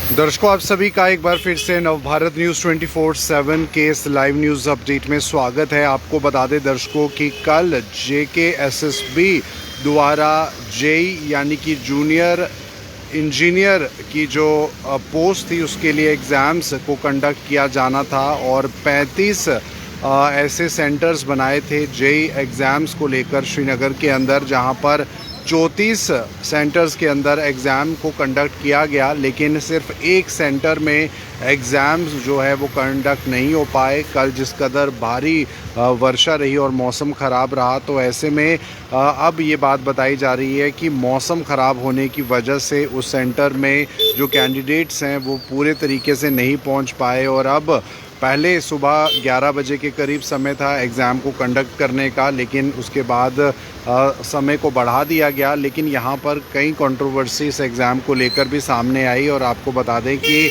दर्शकों, आप सभी का एक बार फिर से नवभारत न्यूज़ 24/7 के इस लाइव न्यूज़ अपडेट में स्वागत है। आपको बता दें दर्शकों कि कल JKSSB द्वारा जेई यानी कि जूनियर इंजीनियर की जो पोस्ट थी उसके लिए एग्ज़ाम्स को कंडक्ट किया जाना था और 35 ऐसे सेंटर्स बनाए थे जेई एग्ज़ाम्स को लेकर श्रीनगर के अंदर, जहां पर 34 सेंटर्स के अंदर एग्ज़ाम को कंडक्ट किया गया, लेकिन सिर्फ एक सेंटर में एग्ज़ाम्स जो है वो कंडक्ट नहीं हो पाए। कल जिस कदर भारी वर्षा रही और मौसम ख़राब रहा, तो ऐसे में अब ये बात बताई जा रही है कि मौसम ख़राब होने की वजह से उस सेंटर में जो कैंडिडेट्स हैं वो पूरे तरीके से नहीं पहुंच पाए और अब पहले सुबह 11 बजे के करीब समय था एग्ज़ाम को कंडक्ट करने का, लेकिन उसके बाद समय को बढ़ा दिया गया। लेकिन यहाँ पर कई कंट्रोवर्सी इस एग्ज़ाम को लेकर भी सामने आई और आपको बता दें कि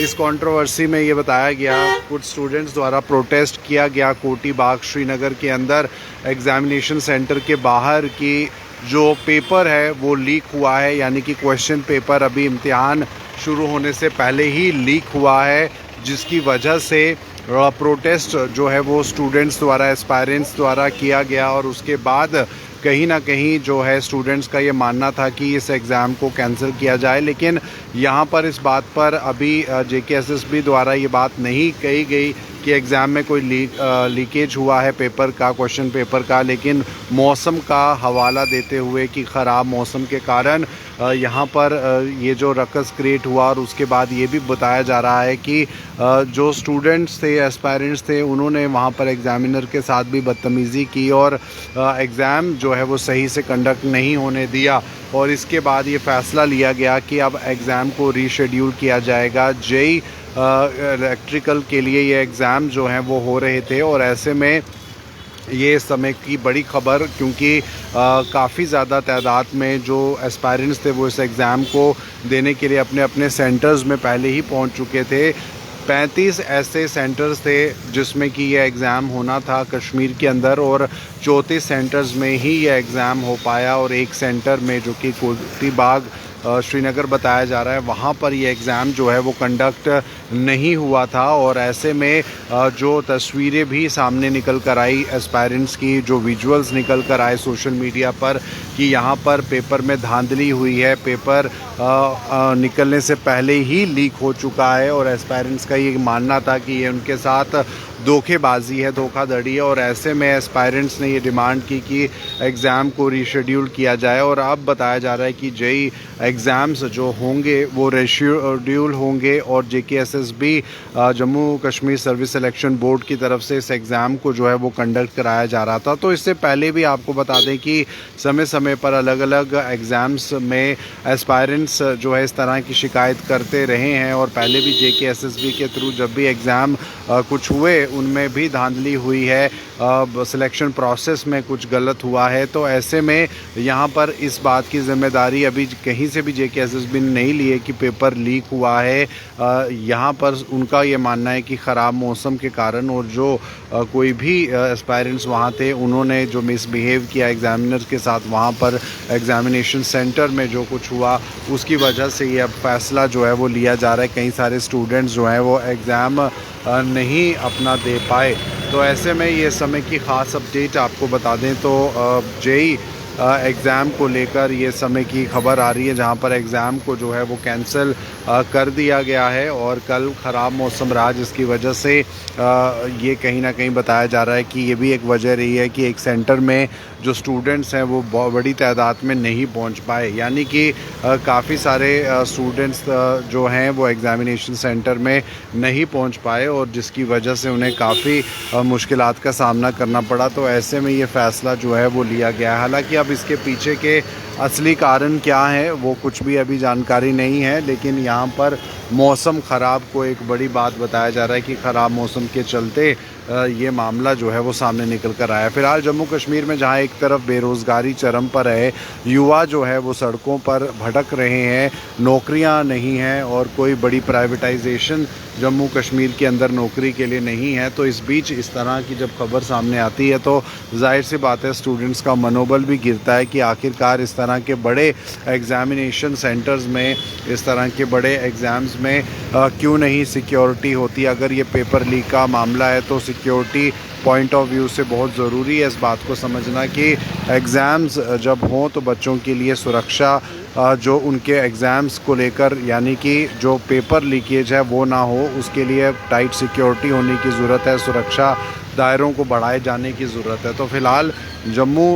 इस कंट्रोवर्सी में ये बताया गया, कुछ स्टूडेंट्स द्वारा प्रोटेस्ट किया गया कोटी बाग श्रीनगर के अंदर एग्ज़ामिनेशन सेंटर के बाहर की जो पेपर है वो लीक हुआ है, यानी कि क्वेश्चन पेपर अभी इम्तिहान शुरू होने से पहले ही लीक हुआ है, जिसकी वजह से प्रोटेस्ट जो है वो स्टूडेंट्स द्वारा, एस्पायरेंट्स द्वारा किया गया। और उसके बाद कहीं ना कहीं जो है स्टूडेंट्स का ये मानना था कि इस एग्ज़ाम को कैंसिल किया जाए, लेकिन यहाँ पर इस बात पर अभी JKSSB द्वारा ये बात नहीं कही गई कि एग्ज़ाम में कोई लीकेज हुआ है पेपर का, क्वेश्चन पेपर का, लेकिन मौसम का हवाला देते हुए कि ख़राब मौसम के कारण यहाँ पर ये जो रकस क्रिएट हुआ। और उसके बाद ये भी बताया जा रहा है कि जो स्टूडेंट्स थे, एस्पायरेंट्स थे, उन्होंने वहाँ पर एग्ज़ामिनर के साथ भी बदतमीज़ी की और एग्ज़ाम जो है वो सही से कंडक्ट नहीं होने दिया। और इसके बाद ये फ़ैसला लिया गया कि अब एग्ज़ाम को रीशेड्यूल किया जाएगा। जेई इलेक्ट्रिकल के लिए ये एग्ज़ाम जो हैं वो हो रहे थे और ऐसे में ये समय की बड़ी खबर, क्योंकि काफ़ी ज़्यादा तादाद में जो एस्पायरेंट्स थे वो इस एग्ज़ाम को देने के लिए अपने अपने सेंटर्स में पहले ही पहुंच चुके थे। 35 ऐसे सेंटर्स थे जिसमें कि ये एग्ज़ाम होना था कश्मीर के अंदर और 34 सेंटर्स में ही ये एग्ज़ाम हो पाया और एक सेंटर में जो कि कोटी बाग श्रीनगर बताया जा रहा है, वहाँ पर ये एग्ज़ाम जो है वो कंडक्ट नहीं हुआ था। और ऐसे में जो तस्वीरें भी सामने निकल कर आई एस्पायरेंट्स की, जो विजुअल्स निकल कर आए सोशल मीडिया पर कि यहाँ पर पेपर में धांधली हुई है, पेपर निकलने से पहले ही लीक हो चुका है और एस्पायरेंट्स का ये मानना था कि ये उनके साथ धोखेबाजी है, धोखाधड़ी है। और ऐसे में एस्पायरेंट्स ने ये डिमांड की कि एग्ज़ाम को रीशेड्यूल किया जाए और अब बताया जा रहा है कि जेई एग्ज़ाम्स जो होंगे वो रीशेड्यूल होंगे और JKSSB Jammu Kashmir service selection board की तरफ से इस एग्ज़ाम को जो है वो कंडक्ट कराया जा रहा था। तो इससे पहले भी आपको बता दें कि समय समय पर अलग अलग एग्ज़ाम्स में एस्पायरेंट्स जो है इस तरह की शिकायत करते रहे हैं और पहले भी JKSSB के थ्रू जब भी एग्ज़ाम कुछ हुए उनमें भी धांधली हुई है, सिलेक्शन प्रोसेस में कुछ गलत हुआ है। तो ऐसे में यहाँ पर इस बात की ज़िम्मेदारी अभी कहीं से भी JKSSB ने नहीं ली है कि पेपर लीक हुआ है। यहाँ पर उनका ये मानना है कि ख़राब मौसम के कारण और जो कोई भी एस्पायरेंट्स वहाँ थे उन्होंने जो मिसबिहेव किया एग्ज़ामिनर के साथ वहाँ पर एग्ज़ामिनेशन सेंटर में जो कुछ हुआ, उसकी वजह से ये अब फैसला जो है वो लिया जा रहा है। कई सारे स्टूडेंट्स जो हैं वो एग्ज़ाम नहीं अपना दे पाए। तो ऐसे में ये समय की ख़ास अपडेट आपको बता दें तो जेई एग्ज़ाम को लेकर ये समय की खबर आ रही है, जहां पर एग्ज़ाम को जो है वो कैंसिल कर दिया गया है और कल ख़राब मौसम रहा, जिसकी वजह से ये कहीं ना कहीं बताया जा रहा है कि ये भी एक वजह रही है कि एक सेंटर में जो स्टूडेंट्स हैं वो बहुत बड़ी तादाद में नहीं पहुंच पाए, यानी कि काफ़ी सारे स्टूडेंट्स जो हैं वो एग्ज़ामिनेशन सेंटर में नहीं पहुंच पाए और जिसकी वजह से उन्हें काफ़ी मुश्किलात का सामना करना पड़ा। तो ऐसे में ये फ़ैसला जो है वो लिया गया है। हालांकि अब इसके पीछे के असली कारण क्या है वो कुछ भी अभी जानकारी नहीं है, लेकिन यहाँ पर मौसम ख़राब को एक बड़ी बात बताया जा रहा है कि ख़राब मौसम के चलते ये मामला जो है वो सामने निकल कर आया। फिलहाल जम्मू कश्मीर में जहां एक तरफ बेरोज़गारी चरम पर है, युवा जो है वो सड़कों पर भटक रहे हैं, नौकरियां नहीं हैं और कोई बड़ी प्राइवेटाइजेशन जम्मू कश्मीर के अंदर नौकरी के लिए नहीं है, तो इस बीच इस तरह की जब खबर सामने आती है तो जाहिर सी बात है स्टूडेंट्स का मनोबल भी गिरता है कि आखिरकार इस तरह के बड़े एग्ज़ामिनेशन सेंटर्स में, इस तरह के बड़े एग्ज़ाम्स में क्यों नहीं सिक्योरिटी होती। अगर ये पेपर लीक का मामला है तो सिक्योरिटी पॉइंट ऑफ व्यू से बहुत ज़रूरी है इस बात को समझना कि एग्ज़ाम्स जब हों तो बच्चों के लिए सुरक्षा जो उनके एग्ज़ाम्स को लेकर यानी कि जो पेपर लीकेज है वो ना हो, उसके लिए टाइट सिक्योरिटी होने की ज़रूरत है, सुरक्षा दायरों को बढ़ाए जाने की ज़रूरत है। तो फ़िलहाल जम्मू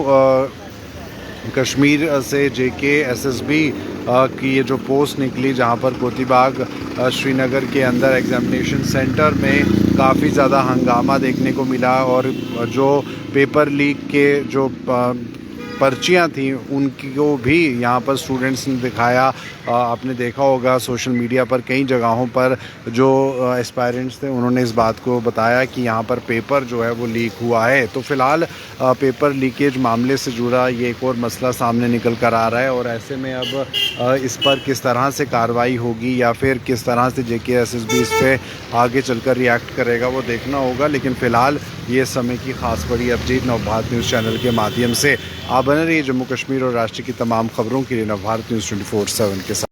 कश्मीर से JKSSB की ये जो पोस्ट निकली जहां पर कोतीबाग श्रीनगर के अंदर एग्ज़ामिनेशन सेंटर में काफ़ी ज़्यादा हंगामा देखने को मिला और जो पेपर लीक के जो पर्चियाँ थी उनको भी यहाँ पर स्टूडेंट्स ने दिखाया। आपने देखा होगा सोशल मीडिया पर कई जगहों पर जो एस्पायरेंट्स थे उन्होंने इस बात को बताया कि यहाँ पर पेपर जो है वो लीक हुआ है। तो फ़िलहाल पेपर लीकेज मामले से जुड़ा ये एक और मसला सामने निकल कर आ रहा है और ऐसे में अब इस पर किस तरह से कार्रवाई होगी या फिर किस तरह से JKSSB इस पर आगे चलकर रिएक्ट करेगा वो देखना होगा। लेकिन फ़िलहाल ये समय की ख़ास बड़ी अपडेट नवभारत न्यूज़ चैनल के माध्यम से आप बने रहिए जम्मू कश्मीर और राष्ट्र की तमाम खबरों के लिए नवभारत न्यूज़ 24/7 के साथ।